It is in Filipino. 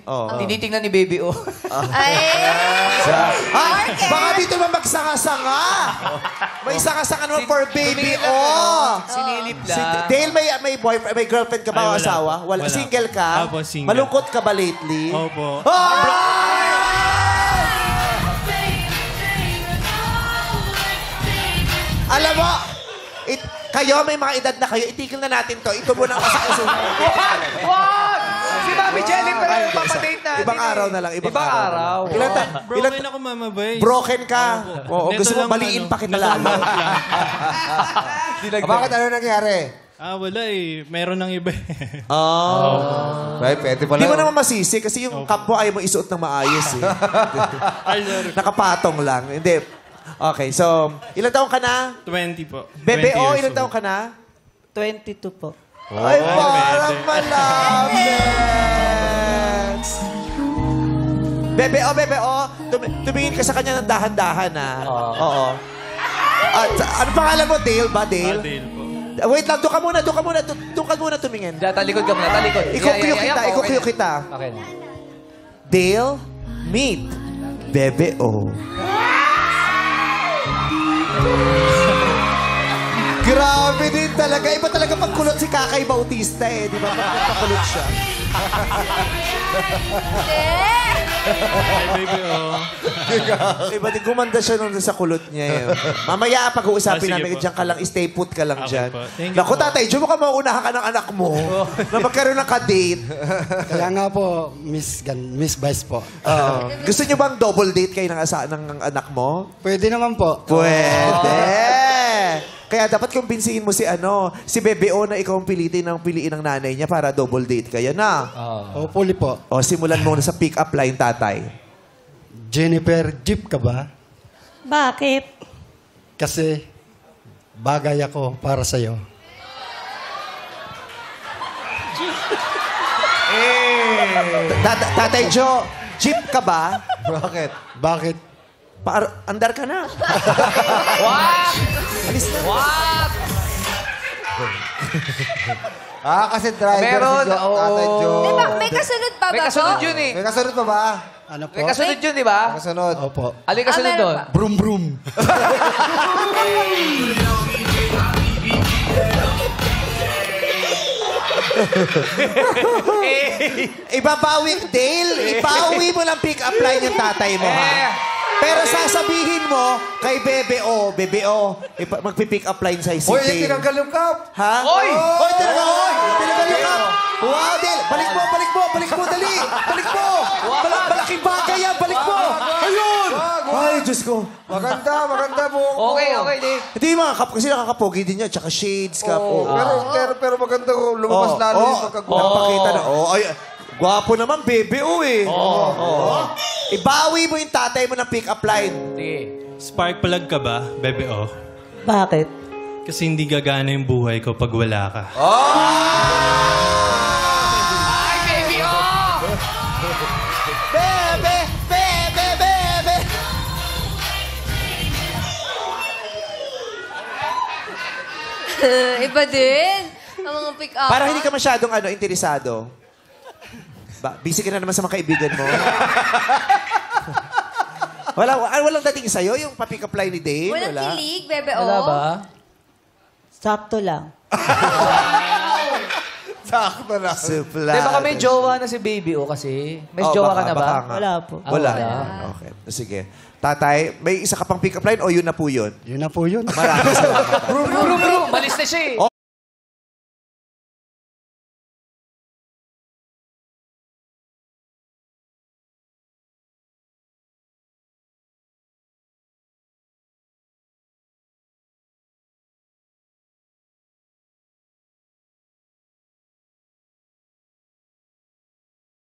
Tinitingnan ni Baby O. Ay! Baka dito naman magsanga-sanga. May sanga-sanga naman for Baby O. Sinilip Si lang. Dale, may boyfriend, may girlfriend ka ba o Ay, wala. asawa? Wala. Wala. Single ka? Opo, single. Malungkot ka ba lately? Opo. Alam mo, kayo, may mga edad na kayo, itigil na natin to. Ito muna ang kasakasuhan. Wag! Si Mami Jennifer lang yung papadate natin. Ibang araw na lang. Ibang araw. Broken ako, Mama Bay. Broken ka. Oo, Neto gusto mo lang, baliin ano, pa kita lalo. Bakit ano nangyari? Wala eh. Meron ng iba. Right, pwede pala. Hindi mo naman masisi kasi yung cup mo ayaw mo isuot ng maayos eh. Ay, sorry. Nakapatong lang. Hindi. Okay, so, ilang taong ka na? 20 po. Bebe 20 O, years ilang old. taong ka na? 22 po. Ay, parang malapit. Bebe O, tumingin ka sa kanya ng dahan-dahan, ha? Oo. Ano pangalan mo? Dale ba? Dale? Dale po. Wait lang, doon ka muna tumingin. Talikod ka muna, talikod. Ikukuyo kita. Okay na. Dale, meet Bebe O. Grabe din talaga. Iba talaga pagkulot si Kakay Bautista eh. Di ba? Pagkulot siya. Ay, baby, oh. Iba din gumanda siya nung sa kulot niya eh. Mamaya pag-uusapin Sige namin. po. Diyan ka lang. Stay put ka lang Okay dyan. po. Thank you Naku, po. tatay, diyan mo ka mauunahan ka ng anak mo na magkaroon ng ka-date. Kaya nga po, Miss Vice po. Gusto niyo bang double date kayo ng anak mo? Pwede naman po. Pwede! Kaya dapat kumbinsihin mo si Bebe O na ikaw ang piliin ng nanay niya para double date kayo na. Hopefully po. O, simulan mo na sa pick-up line, tatay. Jennifer, jeep ka ba? Bakit? Kasi bagay ako para sa'yo. Tatay Joe, jeep ka ba? Bakit? Bakit? Andar ka na. What? Alis na. What? Kasi driver Meron, si Tatay oo. Joe. Diba, may kasunod pa ba May kasunod yun eh. May kasunod pa ba? Ano po? May kasunod yun, di ba? Kasunod. Opo. Alin kasunod meron doon? pa. Brum brum. Ibabawi, Dale, ibawi mo lang pick-up line yung tatay mo, ha? Pero sasabihin mo kay Bebe O, magpipick up line sa'yo si Hoy, Dale. tinanggal yung cup. Ha? Oy! Oy, tinanggal yung cup. Wow, Dale, balik mo, dali. Balik mo. Malaking bagay yan, balik mo. Ayun! Ay, Diyos ko. Maganda po. Okay, Dave. Hindi mga cup kasi nakakapogi din yan, tsaka shades cup. Pero maganda ko. Lumabas lalo yung pagkagwapo. Napakita na. Ay, gwapo naman, Bebe O eh. Ibawi mo yung tatay mo ng pick-up line. Sige. Spark plug ka ba, Bebe O? Bakit? Kasi hindi gagana yung buhay ko pag wala ka. Ay, Baby O! Bebe! Iba din. Ang mga pick-up. Parang hindi ka masyadong interesado. Busy ka na naman sa mga kaibigan mo. Walang dating sa'yo yung pa-pick up line ni Dave? Walang kilig, Bebe O. Wala ba? Sakto lang. Sakto na. Supla. Di baka may jowa na si Baby O kasi. May jowa ka na ba? Wala po. Wala. Wala. Okay. Sige. Tatay, may isa ka pang pick up line o yun na po yun? Yun na po yun. Maraming salamat. Bro, malis na siya eh.